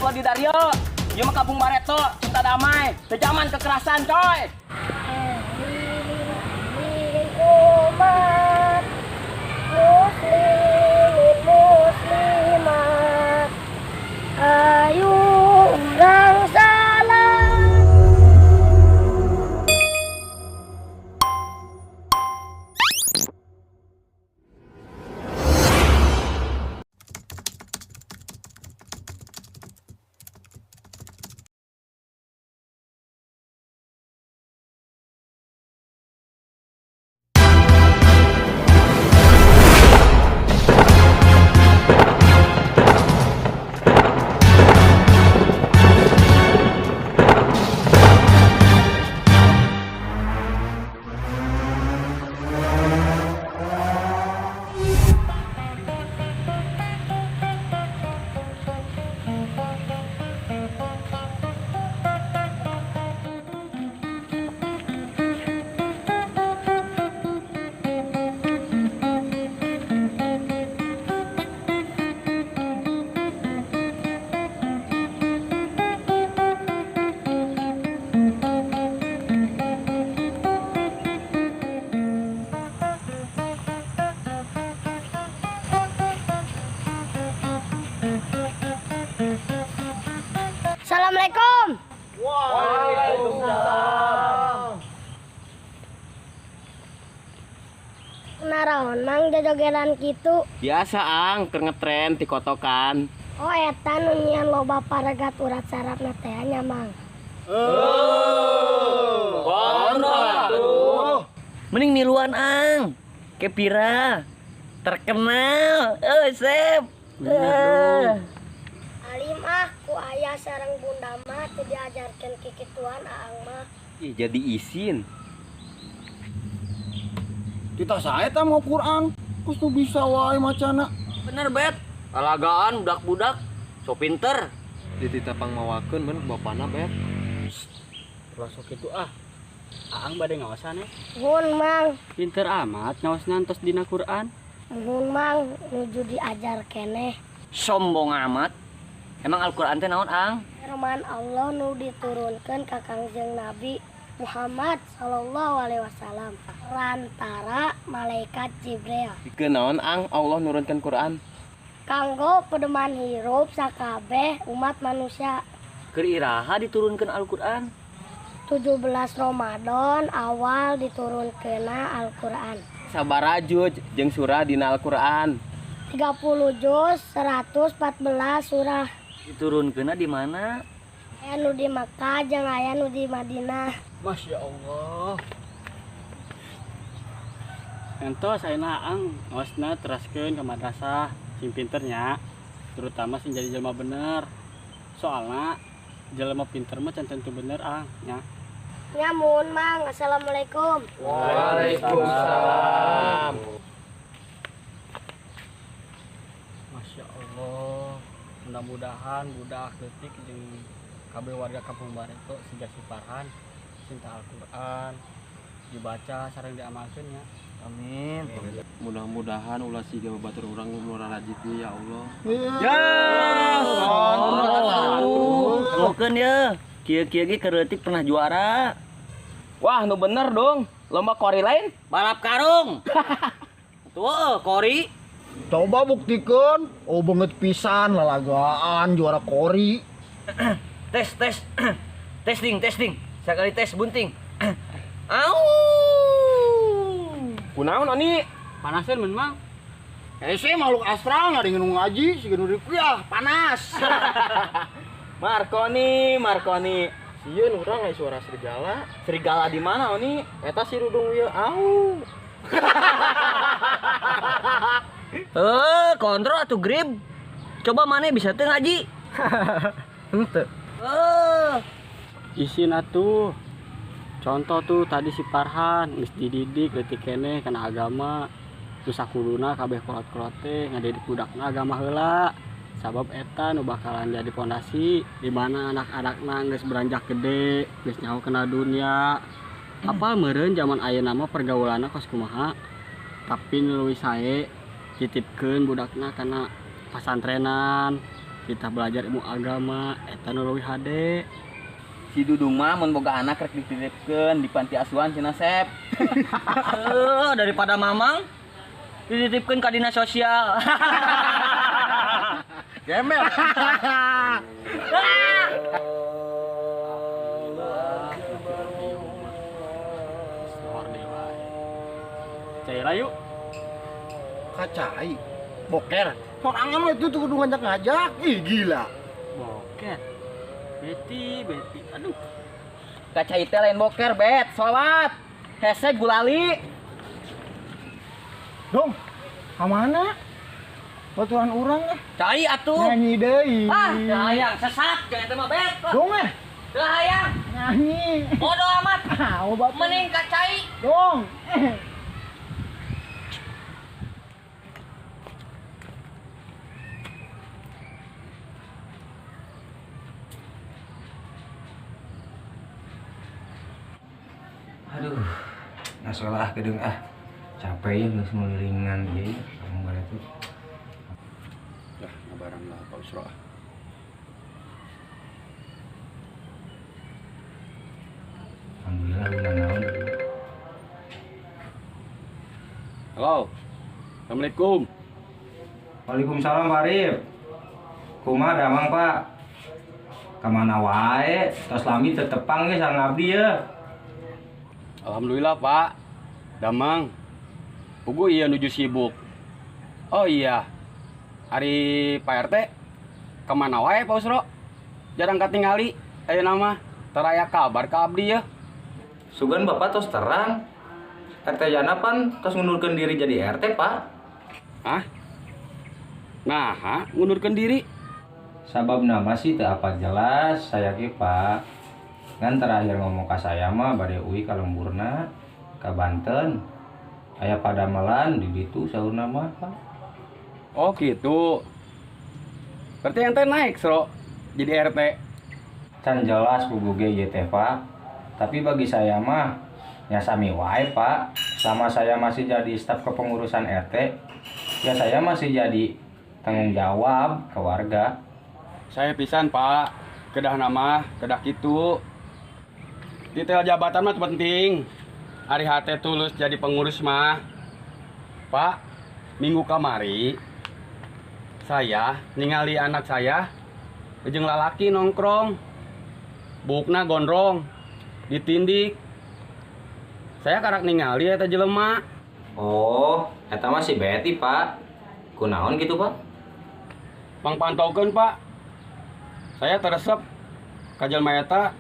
tua di Dario. Dia mah kampung Bareto, cinta damai, kejaman kekerasan, coy. Umat muslimin muslimat, ayo undang salam. Assalamualaikum. Waalaikumsalam. Naraon mang jojogeran kitu. Biasa ang keur ngetren ti kotokan. Oh eta nu nyieun loba paregat urat sarafna teh nya mang. Mending niluan ang Kepira terkenal Sep. Alim ah ku ayah sareng bunda mah teu diajarkeun kikituan aang mah. Ih, jadi isin. Kita saya tak mau Quran, kus tuh bisa wae macana. Bener bet. Alagaan budak-budak so pinter. Di tapang mawakeun men bapana bet. Rasok itu Aang bade ngawasan Nuhun mang, pinter amat ngawas ngantos dina Quran. nuhun mang nuju diajar keneh. Sombong amat. Emang Al-Qur'an teh naon ang? Firman Allah nu diturunkeun ka Kangjeng Nabi Muhammad sallallahu alaihi wasallam lantara malaikat Jibril Pikeun naon ang Allah nurunkeun Quran? kanggo pedoman hirup sakabeh umat manusia. Keur iraha diturunkeun Al-Qur'an? 17 Ramadan awal diturunkeunna Al-Qur'an. Sabaraha juz jeung surah dina Al-Qur'an? 30 juz 114 surah. Diturunkeunna di mana? Aya nu di Makkah jeung aya nu di Madinah. Masya Allah. Entos ayeuna Aang ngawasna teraskeun ka madrasah sing pinternya, terutama sing jadi jelema bener. Soalna jelema pinter mah can tentu bener Aang nya. Nyamun mang, assalamualaikum. Waalaikumsalam. Masya Allah. Mudah-mudahan budak detik jeung kabeh warga Kampung Bareto siga si Farhan cinta Al-Qur'an dibaca sareng diamalkeun nya. Amin. Mudah-mudahan ulah siga batur urang nu rajitnya ya Allah. Kemukeun ya. Kieu-kieu ge kereutik pernah juara. Wah, nu bener dong. Lomba kori lain? Balap karung. Tuh, kori. Coba buktikan, oh banget pisan lalagaan juara kori. Tes. Testing. Sekali tes bunting. Au. Kunaon ani? Panaseun mun mang. Sih makhluk astral nggak ada yang ngaji, sih gede panas. Marconi. Sieun urang aya suara serigala. Serigala di mana oni? Eta si rudung ieu au. Kontrol atuh grip. Coba mana bisa teu ngaji? Henteu. Isin atuh. Contoh tuh tadi si Farhan geus dididik leutik keneh kana agama. Terus sakuluna kabeh kolot-kolot teh ngadidik budakna agama heula. Sabab eta nu bakalan jadi pondasi di mana anak-anakna geus beranjak gede, geus nyaho kena dunia. Apal meureun zaman ayeuna mah pergaulanna kos kumaha. Tapi nu leuwih sae titipkeun budakna kana pasantrenan kita belajar ilmu agama eta nu leuwih hade. Si Dudung mah mun boga anak rek dititipkeun di panti asuhan cenah Sep. Daripada Mamang dititipkeun ka dinas sosial. Gembel. Caira yuk. Kacai. Boker. Sorangan mah itu tuh kudu ngajak-ngajak. Ih gila. Boker. Beti. Aduh. Kacai teh lain boker, Bet. Salat. Hese gulali. Dong. Kamana? Baturan urang eh. Cai atuh. Nyanyi deui. Hayang sesat jangan teh mah Bet. Dong eh. Hayang. Nyanyi. Bodoh amat. Obat. Mending kacai. Dong. Aduh, nasolah gedung capek ya nggak semelilingan ya kamu gak itu. Dah, ngabaran lah Pak Usro. Alhamdulillah udah naon. Halo. Assalamualaikum. Waalaikumsalam Pak Arif. Kumaha damang Pak? Kemana wae? Tos lami tetepang ya sang abdi ya. Alhamdulillah Pak. Damang. Pugu iya nuju sibuk. Oh iya. Hari Pak RT kemana wae Pak Usro? Jarang katingali. Ayo nama teraya kabar ke abdi ya. Sugan Bapak tos terang. RT Jana pan tos ngundurkeun diri jadi RT Pak. Hah? Nah, ngundurkan diri. Sabab nama sih teu apa jelas saya ge Pak. Kan terakhir ngomong ke saya mah bade uwi ka lemburna ka Banten. Aya padamelan di ditu saurna mah Pak. Oh gitu. Berarti ente naik Sro jadi RT. Can jelas pugu ge ieu teh Pak. Tapi bagi saya mah ya sami wae Pak. Selama saya masih jadi staf kepengurusan RT, ya saya masih jadi tanggung jawab ke warga. Saya pisan Pak. Kedah nama, kedah gitu. Detail jabatan mah penting. Ari hate tulus jadi pengurus mah. Pak, minggu kamari saya ningali anak saya jeung lalaki nongkrong. Bukna gondrong, ditindik. Saya karak ningali eta jelema. Oh, eta mah si Betty Pak. Kunaon gitu Pak? Pangpantaukeun Pak. Saya teresep ka jelema eta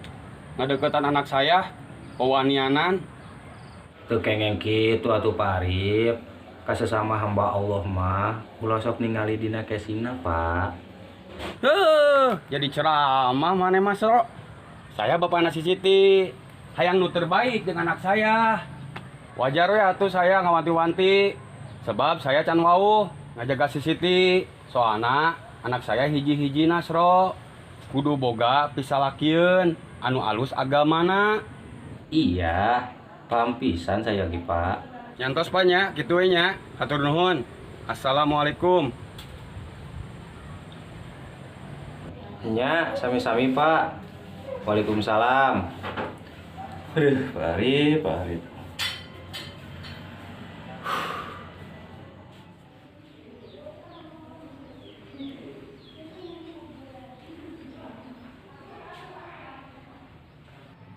ngadeukeutan anak saya, pewanianan. Teu kengeng kitu atuh Pak Arif. Ka sesama hamba Allah mah ulah sok ningali dina kesina Pak. Jadi ceramah maneh Mas Ro. Saya bapakna si Siti, hayang nu terbaik dengan anak saya. Wajar ya atuh saya ngawanti-wanti, sebab saya can wauh ngajaga si Siti. Soalna anak saya hiji-hiji Nasro, kudu boga pisalakieun anu alus agamana. Iya, paham pisan saya ge Pak. Nyantos Pak nya, kitu we nya. Hatur nuhun. Assalamualaikum. Nya, sami-sami Pak. Waalaikumsalam. Aduh, Pak Arif, Pak Arif.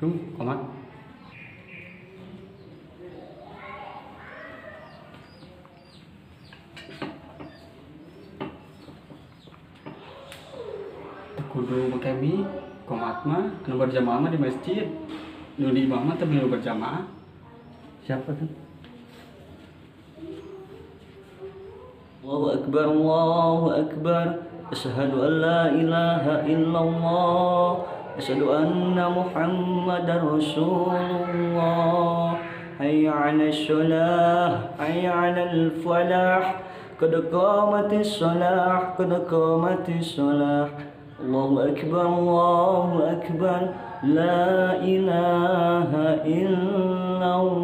Tuh, komat. Kudu pakai mie, komat mah, anu berjamaah mah di masjid. Nu di imam mah teu belum berjamaah. Siapa tuh? Allahu Akbar, Allahu Akbar. Asyhadu an la ilaha illallah. Asyhadu anna Muhammadar Rasulullah. Hayya 'alas shalah, hayya 'alal falah. Qad qamatis shalah, qad qamatis shalah. Allahu Akbar, Allahu Akbar. La ilaha illallah.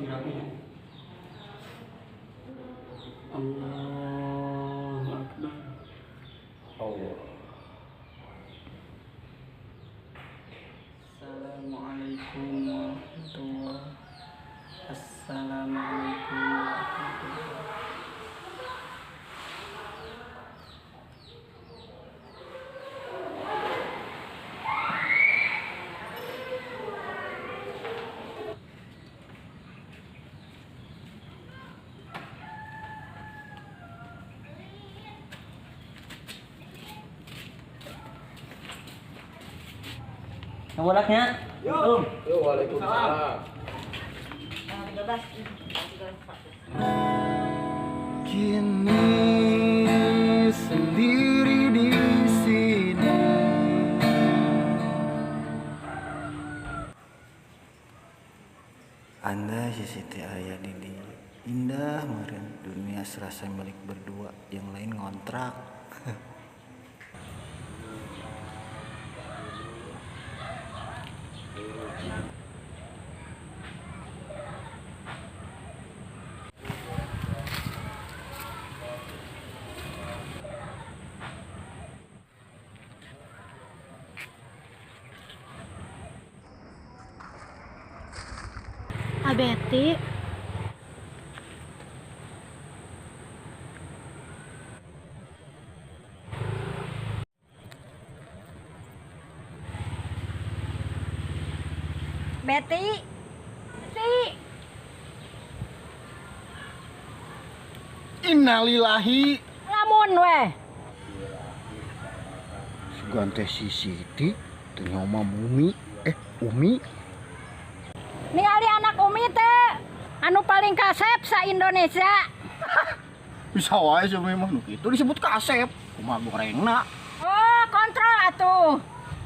Allahu Akbar. Assalamualaikum warahmatullahi. Assalamualaikum warahmatullahi. Ngolaknya. Waalaikumsalam. Kini sendiri di sini. Anda Siti aya di indah meureun dunia serasa milik berdua, yang lain ngontrak. Abeti, Beti, Innalillahi. lamun weh. Sugan teh si Siti teu nyawa Umi. Umi. Ningali anak Umi teh anu paling kasep sa Indonesia. Bisa wae si Umi mah nu kitu disebut kasep. Kumaha gorengna. Oh, kontrol atuh.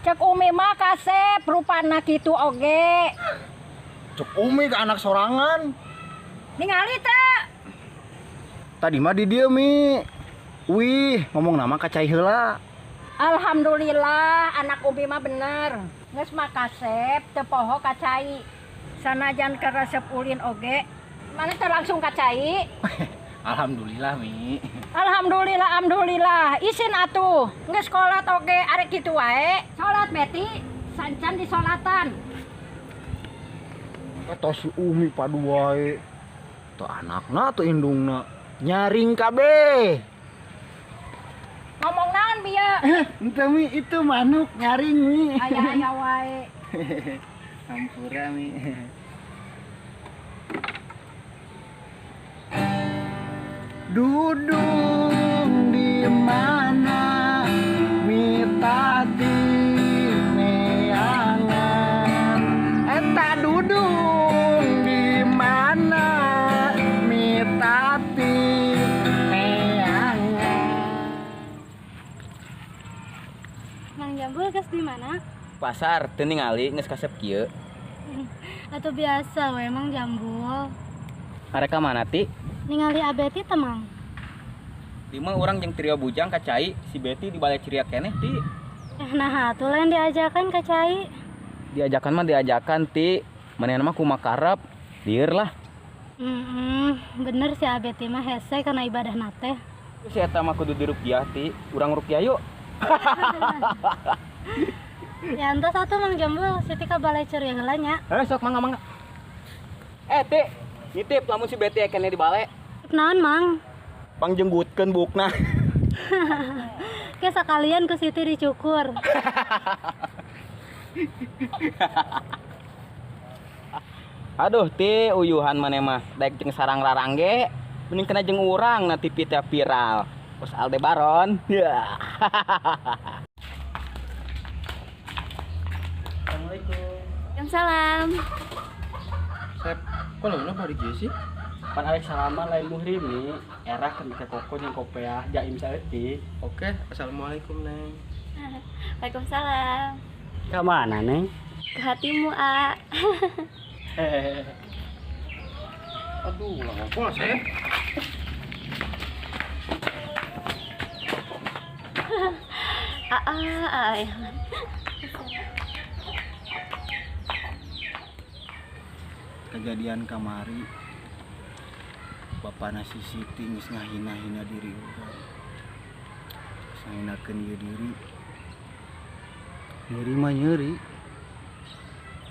Cek Umi mah kasep rupana kitu oge. Cuk Umi ke anak sorangan. Ningali teh. Tadi mah di dieu Mi. Wih, ngomong nama kacai heula. Alhamdulillah anak Umi mah bener. Geus mah kasep teu poho kacai. Sanajan keresep ulin oge. Mana teh langsung kacai. Alhamdulillah Mi. Alhamdulillah. Isin atuh. Geus salat oge arek kitu wae. Salat Beti, sancan disolatan. Kata si Umi padu wae. Tuh anakna tuh indungna nyaring kabeh. Ngomong naon bieu? Ente Mi itu manuk nyaring Mi. Aya wae. Hampura Mi. Duduk di mana Mi tadi neangan. Eta duduk di mana Mi tadi neangan. Mang Jambul geus di mana? Pasar teu ningali geus kasep kieu. Atuh biasa we Mang Jambul. Arek ka mana ti? Ningali Abeti teh Mang. Di mah urang jeung trio bujang kacai, si Betty di balai ciriak keneh ti. Nah, atuh lain diajakan ka Cai. Diajakan mah diajakan ti. Manehna mah kumaha karep. Lieur lah. Bener si Abeti mah hese kana ibadah nate. Si eta mah kudu dirupiah ti. Urang rupiah yuk. Ya entos atuh Mang Jambul, Siti ka balai ceureung heula nya. Sok mangga. Ti, nitip lamun si Betty keneh di balai. Naon Mang? Pangjengutkeun bukna. Ke sakalian ku Siti dicukur. Aduh ti uyuhan maneh mah daek jeung sarang larang ge. Mending kena jeung urang na TV teh viral. Bos Aldebaran. Ya. Assalamualaikum. Waalaikumsalam. Sep, kok lo bari kieu sih? Pan arek salaman lain muhrim nih. Era kan make koko jeung kopiah jaim saeutik. Oke, assalamualaikum Neng. Waalaikumsalam. Ka mana Neng? Ke hatimu, A. Aduh, lah apa Sep? kejadian kamari bapak nasi Siti geus ngahina-hina diri urang. Ngahinakeun ieu diri. Nyeri mah nyeri.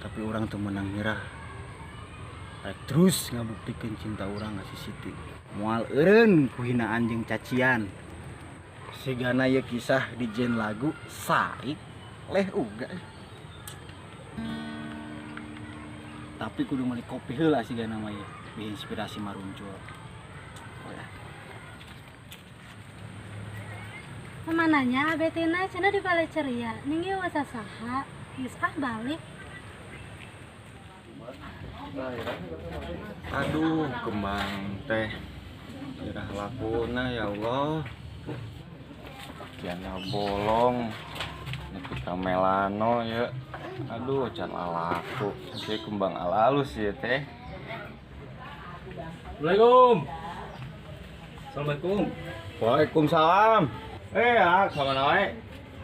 Tapi orang teu menang nyerah. Rek terus ngabuktikeun cinta urang ka si Siti. Moal eureun ku hinaan jeung cacian. Sigana ieu kisah di jen lagu saik leh uga. Tapi kudu meuli kopi heula sigana mah ieu. Inspirasi maruncul. Kemananya betina cina di balai ceria ningi wasa saha geus balik. Aduh, kembang teh irah lakuna ya Allah. Kiana bolong kita melano ya. Aduh, can laku. Saya kembang alalus ya teh. Assalamualaikum. Assalamualaikum. Waalaikumsalam. Ya, sama nawe.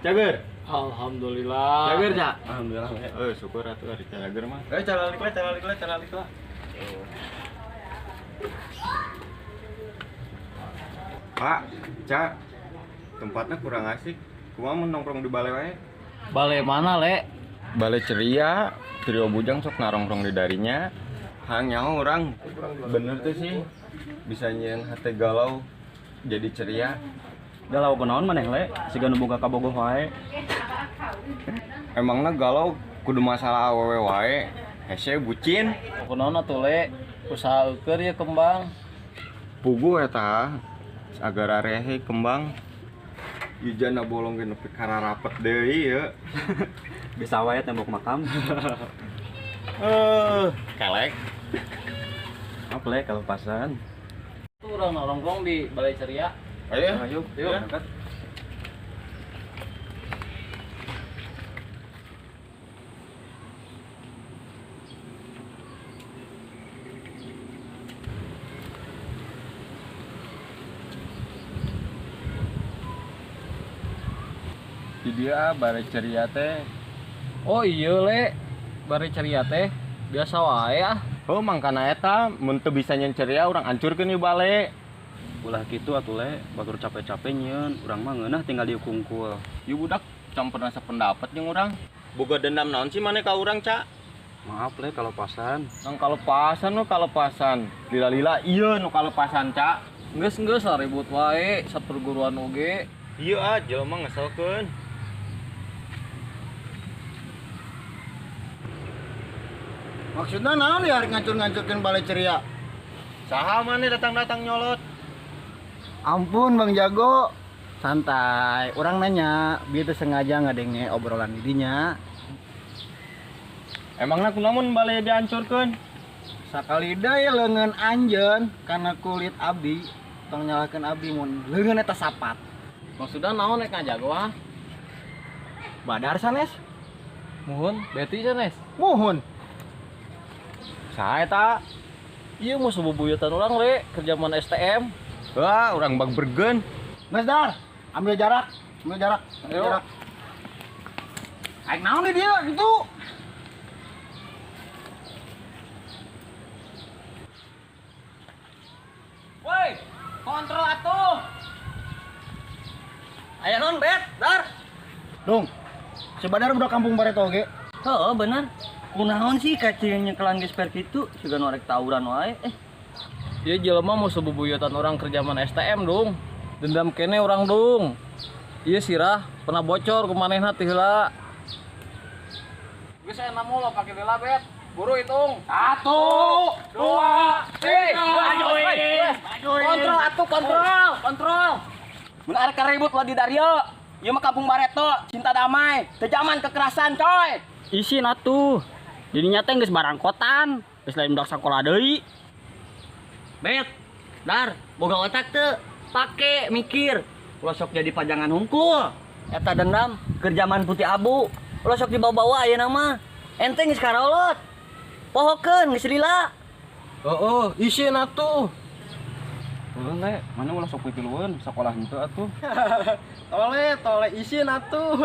Cager. Alhamdulillah. Cager, Cak. Alhamdulillah. Syukur atuh ari cager mah. Calalik. Pak, Cak. Tempatnya kurang asik. Kumaha mun nongkrong di balai wae? Balai mana, Le? Balai ceria, trio bujang sok narongkrong di darinya. Hanya orang bener tuh sih bisa nyen hati galau jadi ceria. Galau kunaon maneh le? Siga nu boga kabogoh wae. Emangna galau kudu masalah awewe wae. Hese bucin. Kunaon atuh, Le? Usaha keur ya kembang. Pugu eta. Agar arehe kembang. Ijana bolong ge nepi kararapet deui ya. Bisa wae tembok makam. Kelek. Apa le kalau pasan? Tuh orang nongkrong di Balai Ceria. Ayo, Yuk, ya. berangkat. Di dia Balai Ceria teh. Oh iya, Le. Balai Ceria teh biasa wae ah. Oh, mangkana eta mun teu bisa nyen ceria urang hancurkeun ieu balai. Ulah kitu atuh le, batur capek-capek nyieun, urang mah ngeunah tinggal dieu kungkul. Ieu budak campur rasa pendapat jeung urang. Boga dendam naon sih maneh ka urang, Cak? Maaf le kalau pasan. Nang kalepasan nu kalepasan. Lila-lila ieu nu kalepasan, Cak. Geus lah ribut wae saperguruan oge. Ieu ah jelema ngeselkeun. Maksudna naon ya ngancur-ngancurkeun balai ceria? Saha maneh datang-datang nyolot? Ampun Bang Jago. Santai, orang nanya, biar teu sengaja ngadenge obrolan didinya. Emangna kunamun balai dihancurkeun? Sakali deui leungeun anjeun karena kulit abdi, tong nyalakeun abdi mun leungeun eta sapat. Maksudna naon rek ngajago ah? Badar sanes? Muhun, beti sanes. Muhun. Saha eta? Ieu mah sububuyutan urang Le, kerjaan STM. Wah, urang bag bergen. Mas Dar, ambil jarak. Ambil jarak. Ambil Ayo. jarak. Aik naon di dia gitu? Woi, kontrol atuh. Aya non bet, Dar? Dong. Si Badar udah kampung Bareto oge. Heeh, bener. Kunaon sih kacing nyekelan geus per kitu, siga norek tawuran wae. Ieu jelema mau sububuyutan orang kerjaan STM dong. Dendam kene orang dong. Ieu sirah pernah bocor ku manehna teh heula. Geus aya namu lo pake heula bet. Buru hitung. 1 2 3. Kontrol atuh, kontrol. Mun arek ribut lo di Dario. Ieu mah kampung Bareto, cinta damai, teu zaman kekerasan, coy. Isin atuh. Didinya teh geus barangkotan, geus lain budak sakola deui. Bet, Dar, boga otak teu, pake mikir. Lo sok jadi pajangan hungkul. Eta dendam kerjaman putih abu. Lo sok dibawa-bawa ayeuna mah. Ente geus karolot. Pohokeun geus lila. Heeh, isin atuh. Ulun le, mana ulah sok pitilueun sakolah henteu atuh. Tole isin atuh.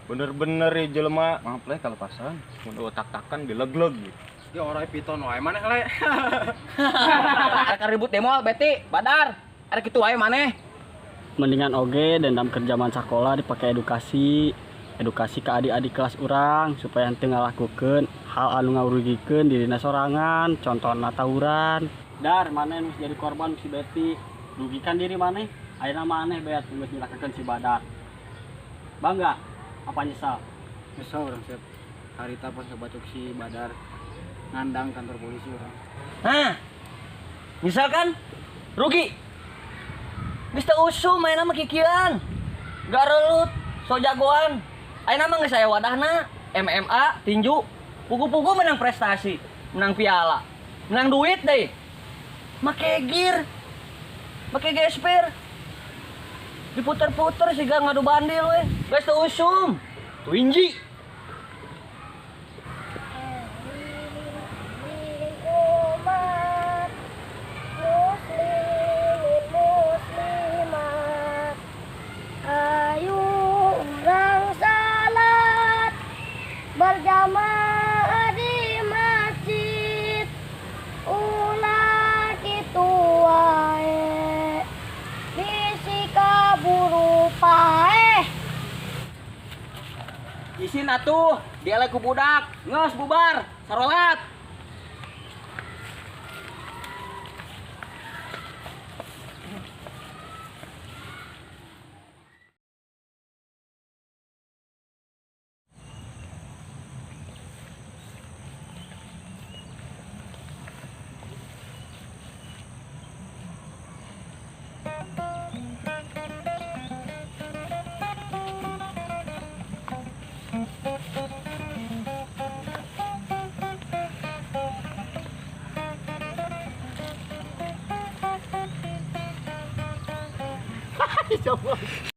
Bener-bener ya jelema. Maaf leh kalau pasan. Mun otak-takan dilegleg. Ya orang piton wae maneh le. Ada ribut demo beti, badar. Ada kitu wae maneh. Mendingan oge dendam kerjaman sekolah dipakai edukasi ke adik-adik kelas orang supaya henteu ngalakukeun hal anu ngurugikeun dirina sorangan, contohna tawuran. Dar, maneh nu jadi korban si Beti, rugikan diri maneh. Ayeuna maneh beat geus nyilakakeun si Badar. Bangga apa nyesal? Nyesal orang siap. Harita pas ngebatuk si Badar ngandang kantor polisi orang. Hah? Misalkan rugi. Geus teu usum main mah kikieuan. Garelut, so jagoan. Ayeuna mah geus aya wadahna, MMA, tinju, pugu-pugu menang prestasi, menang piala, menang duit deh. Make gear, make gesper. Diputer-puter siga ngadu bandil we. Geus teu usum. Winji. Berjamaah di masjid ulah kitu wae bisi kaburu paeh Isin atuh, dia lagi budak. Ngeus bubar, sarolat.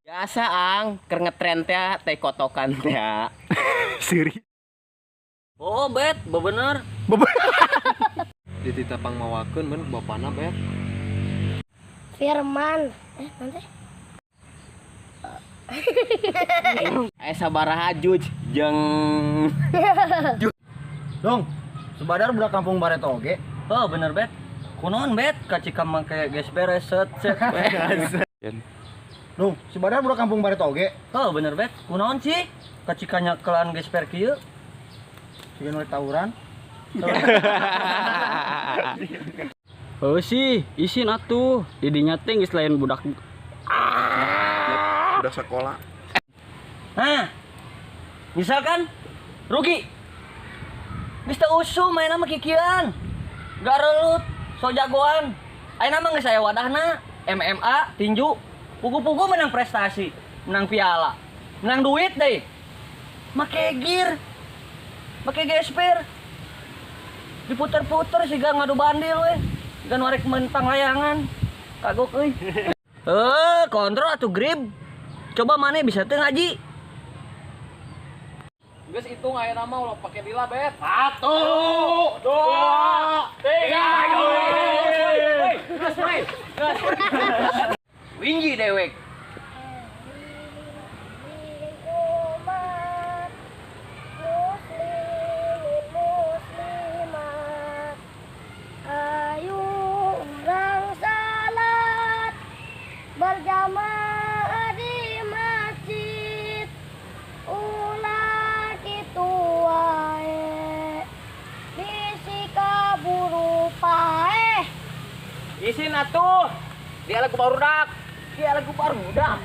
Biasa ang keur ngetren teh teh kotokan teh. Siri. Oh, bet, bener. Di titapang mawakeun mun bapana bet. Firman nanti Aya sabaraha juj jeung Dong, sebadar budak kampung Baret oge. oh bener bet. Kunaon bet kacika make gesper set. Dong, sebadar budak kampung Baret oge. Oh bener bet. Kunaon sih kacika nyakelan gesper kieu? Siga nu tawuran. Oh sih, isin atuh. Didinya teh geus lain budak. Udah sekolah. Nah, misalkan rugi. Geus teu usum main mah kikieuan. Garelut, so jagoan. Ayeuna mah geus aya wadahna, MMA, tinju, pugu-pugu menang prestasi, menang piala, menang duit deh. Make gear, make gesper. Diputer-puter siga ngadu bandil we. Siga norek mentang layangan. Kagok euy. Kontrol atuh grip. Coba maneh bisa teu ngaji? Geus hitung ayeuna mah ulah pake dila bet. 1 2 3 Geus main. Winji dewek. Berjamaah di masjid ulah kitu wae bisi kaburu paeh Isin atuh. Dia lagu barudak. Dia lagu barudak.